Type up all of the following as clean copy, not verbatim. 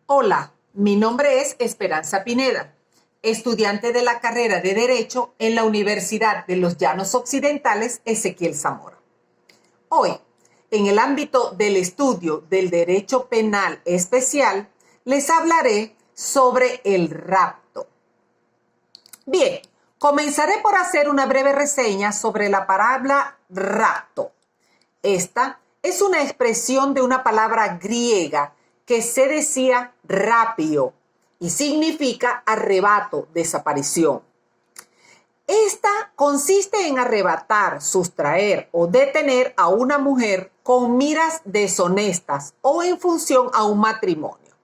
Hola, mi nombre es Esperanza Pineda, estudiante de la carrera de Derecho en la Universidad de los Llanos Occidentales Ezequiel Zamora. Hoy, en el ámbito del estudio del Derecho Penal Especial, les hablaré sobre el rapto. Bien, comenzaré por hacer una breve reseña sobre la palabra rapto. Esta es una expresión de una palabra griega que se decía rapio y significa arrebato, desaparición. Esta consiste en arrebatar, sustraer o detener a una mujer con miras deshonestas o en función a un matrimonio.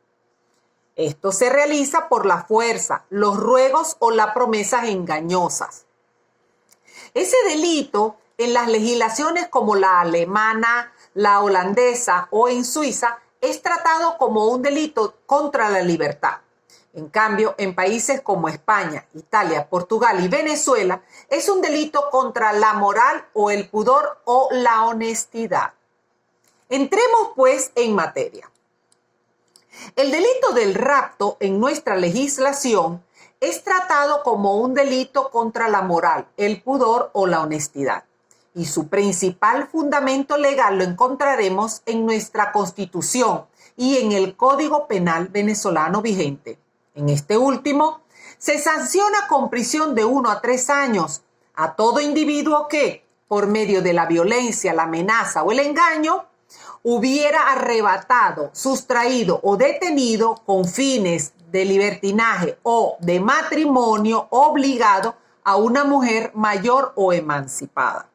Esto se realiza por la fuerza, los ruegos o las promesas engañosas. Ese delito en las legislaciones como la alemana, la holandesa o en Suiza es tratado como un delito contra la libertad. En cambio, en países como España, Italia, Portugal y Venezuela es un delito contra la moral o el pudor o la honestidad. Entremos pues en materia. El delito del rapto en nuestra legislación es tratado como un delito contra la moral, el pudor o la honestidad. Y su principal fundamento legal lo encontraremos en nuestra Constitución y en el Código Penal venezolano vigente. En este último, se sanciona con prisión de 1 a 3 años a todo individuo que, por medio de la violencia, la amenaza o el engaño, hubiera arrebatado, sustraído o detenido con fines de libertinaje o de matrimonio obligado a una mujer mayor o emancipada.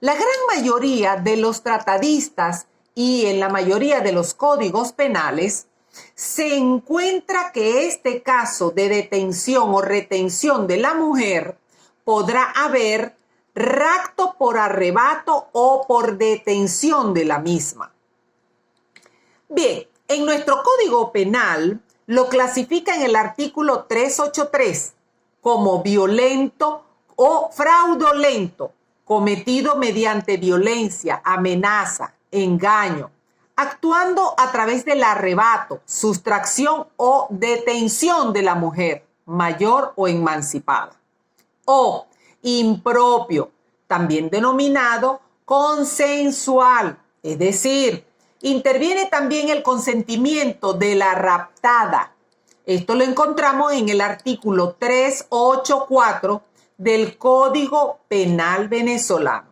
La gran mayoría de los tratadistas y en la mayoría de los códigos penales se encuentra que este caso de detención o retención de la mujer podrá haber rapto por arrebato o por detención de la misma. Bien, en nuestro Código Penal lo clasifica en el artículo 383 como violento o fraudulento, cometido mediante violencia, amenaza, engaño, actuando a través del arrebato, sustracción o detención de la mujer, mayor o emancipada. O impropio, también denominado consensual, es decir, interviene también el consentimiento de la raptada. Esto lo encontramos en el artículo 384 del Código Penal venezolano.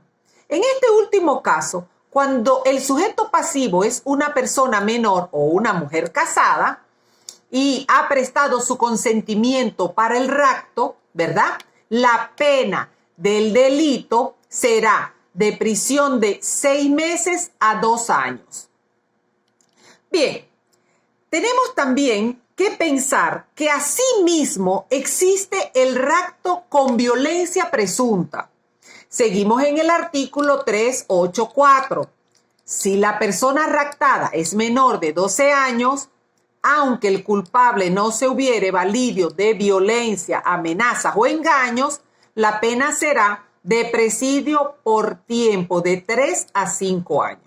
En este último caso, cuando el sujeto pasivo es una persona menor o una mujer casada y ha prestado su consentimiento para el rapto, ¿verdad? La pena del delito será de prisión de 6 meses a 2 años. Bien, tenemos también que pensar que asimismo existe el rapto con violencia presunta. Seguimos en el artículo 384. Si la persona raptada es menor de 12 años, aunque el culpable no se hubiere valido de violencia, amenazas o engaños, la pena será de presidio por tiempo de 3 a 5 años.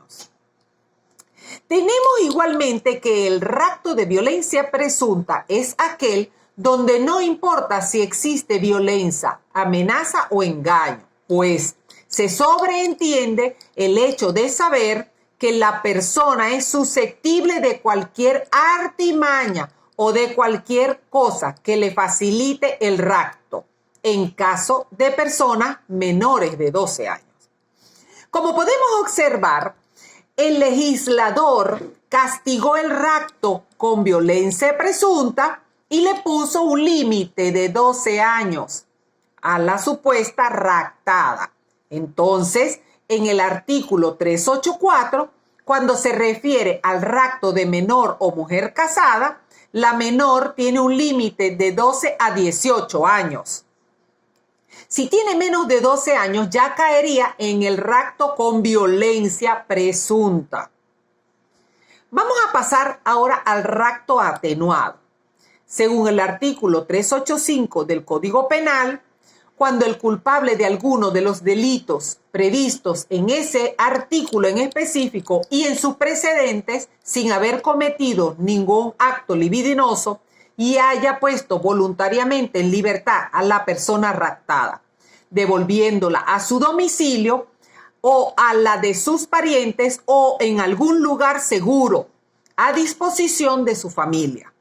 Tenemos igualmente que el rapto de violencia presunta es aquel donde no importa si existe violencia, amenaza o engaño, pues se sobreentiende el hecho de saber que la persona es susceptible de cualquier artimaña o de cualquier cosa que le facilite el rapto, en caso de personas menores de 12 años. Como podemos observar, el legislador castigó el rapto con violencia presunta y le puso un límite de 12 años a la supuesta raptada. Entonces, en el artículo 384, cuando se refiere al rapto de menor o mujer casada, la menor tiene un límite de 12 a 18 años. Si tiene menos de 12 años, ya caería en el rapto con violencia presunta. Vamos a pasar ahora al rapto atenuado. Según el artículo 385 del Código Penal, cuando el culpable de alguno de los delitos previstos en ese artículo en específico y en sus precedentes, sin haber cometido ningún acto libidinoso, y haya puesto voluntariamente en libertad a la persona raptada, devolviéndola a su domicilio o a la de sus parientes o en algún lugar seguro a disposición de su familia.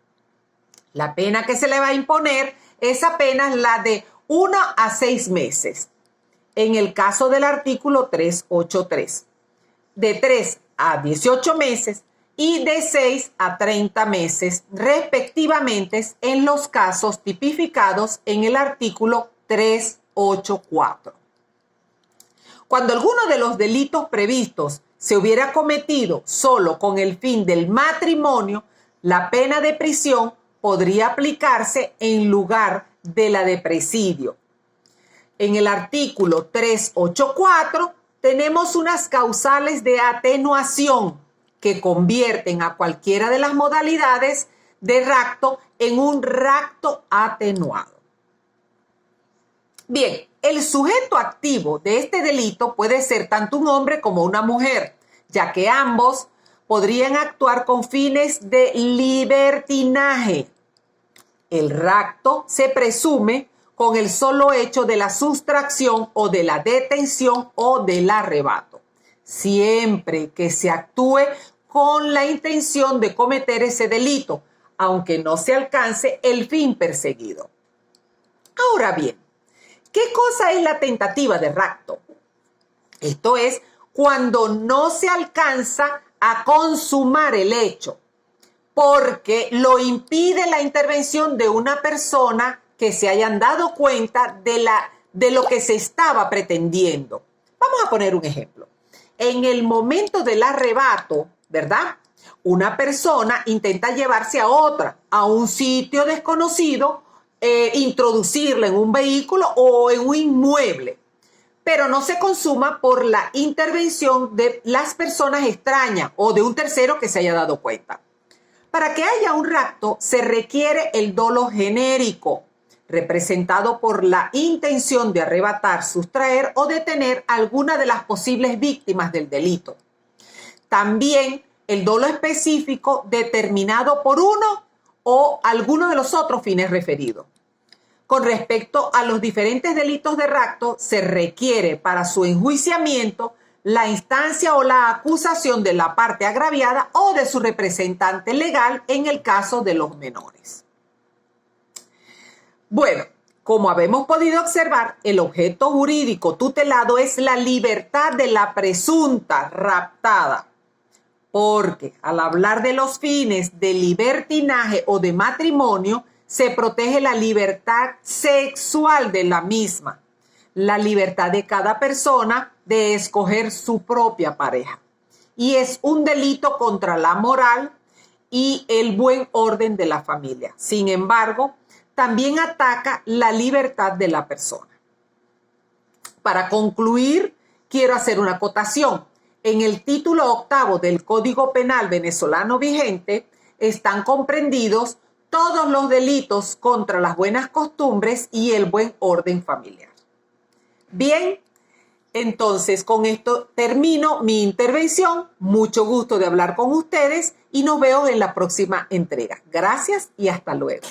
La pena que se le va a imponer es apenas la de 1 a 6 meses. En el caso del artículo 383, de 3 a 18 meses y de 6 a 30 meses, respectivamente, en los casos tipificados en el artículo 384. Cuando alguno de los delitos previstos se hubiera cometido solo con el fin del matrimonio, la pena de prisión podría aplicarse en lugar de la de presidio. En el artículo 384 tenemos unas causales de atenuación que convierten a cualquiera de las modalidades de rapto en un rapto atenuado. Bien, el sujeto activo de este delito puede ser tanto un hombre como una mujer, ya que ambos podrían actuar con fines de libertinaje. El rapto se presume con el solo hecho de la sustracción o de la detención o del arrebato, siempre que se actúe con la intención de cometer ese delito, aunque no se alcance el fin perseguido. Ahora bien, ¿qué cosa es la tentativa de rapto? Esto es cuando no se alcanza a consumar el hecho, porque lo impide la intervención de una persona que se hayan dado cuenta de lo que se estaba pretendiendo. Vamos a poner un ejemplo. En el momento del arrebato, ¿verdad? Una persona intenta llevarse a otra a un sitio desconocido, introducirla en un vehículo o en un inmueble, pero no se consuma por la intervención de las personas extrañas o de un tercero que se haya dado cuenta. Para que haya un rapto se requiere el dolo genérico, representado por la intención de arrebatar, sustraer o detener alguna de las posibles víctimas del delito. También el dolo específico determinado por uno o alguno de los otros fines referidos. Con respecto a los diferentes delitos de rapto, se requiere para su enjuiciamiento la instancia o la acusación de la parte agraviada o de su representante legal en el caso de los menores. Bueno, como habemos podido observar, el objeto jurídico tutelado es la libertad de la presunta raptada, porque al hablar de los fines de libertinaje o de matrimonio, se protege la libertad sexual de la misma, la libertad de cada persona de escoger su propia pareja. Y es un delito contra la moral y el buen orden de la familia. Sin embargo, también ataca la libertad de la persona. Para concluir, quiero hacer una acotación. En el título 8 del Código Penal venezolano vigente están comprendidos todos los delitos contra las buenas costumbres y el buen orden familiar. Bien, entonces con esto termino mi intervención. Mucho gusto de hablar con ustedes y nos vemos en la próxima entrega. Gracias y hasta luego.